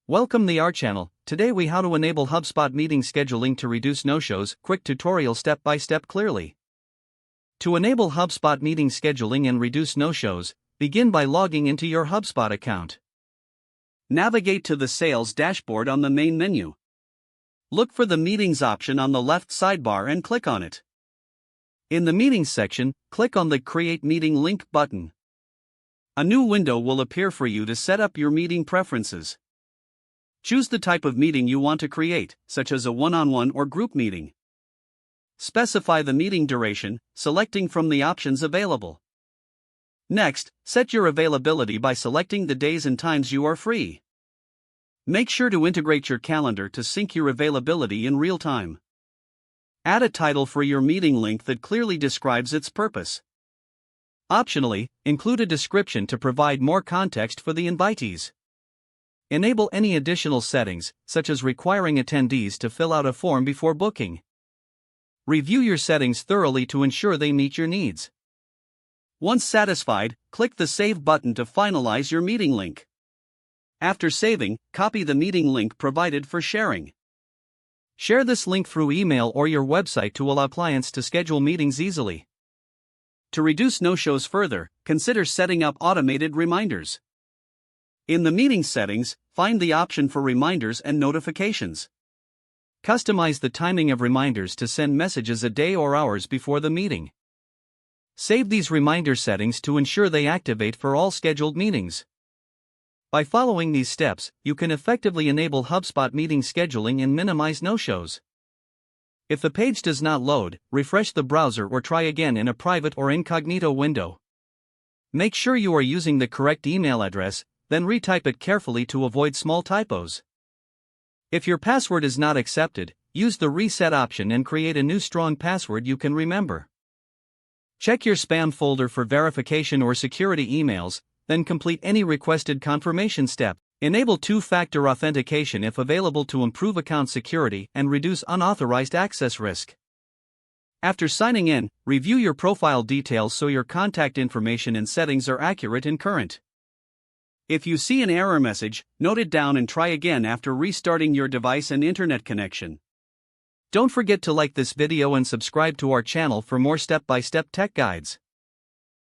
Welcome the our channel. Today we how to enable HubSpot meeting scheduling to reduce no-shows. Quick tutorial step by step clearly. To enable HubSpot meeting scheduling and reduce no-shows, begin by logging into your HubSpot account. Navigate to the sales dashboard on the main menu. Look for the meetings option on the left sidebar and click on it. In the meetings section, click on the Create Meeting Link button. A new window will appear for you to set up your meeting preferences. Choose the type of meeting you want to create, such as a one-on-one or group meeting. Specify the meeting duration, selecting from the options available. Next, set your availability by selecting the days and times you are free. Make sure to integrate your calendar to sync your availability in real time. Add a title for your meeting link that clearly describes its purpose. Optionally, include a description to provide more context for the invitees. Enable any additional settings, such as requiring attendees to fill out a form before booking. Review your settings thoroughly to ensure they meet your needs. Once satisfied, click the Save button to finalize your meeting link. After saving, copy the meeting link provided for sharing. Share this link through email or your website to allow clients to schedule meetings easily. To reduce no-shows further, consider setting up automated reminders. In the meeting settings, find the option for reminders and notifications. Customize the timing of reminders to send messages a day or hours before the meeting. Save these reminder settings to ensure they activate for all scheduled meetings. By following these steps, you can effectively enable HubSpot meeting scheduling and minimize no-shows. If the page does not load, refresh the browser or try again in a private or incognito window. Make sure you are using the correct email address, then retype it carefully to avoid small typos. If your password is not accepted, use the reset option and create a new strong password you can remember. Check your spam folder for verification or security emails, then complete any requested confirmation step. Enable two-factor authentication if available to improve account security and reduce unauthorized access risk. After signing in, review your profile details so your contact information and settings are accurate and current. If you see an error message, note it down and try again after restarting your device and internet connection. Don't forget to like this video and subscribe to our channel for more step-by-step tech guides.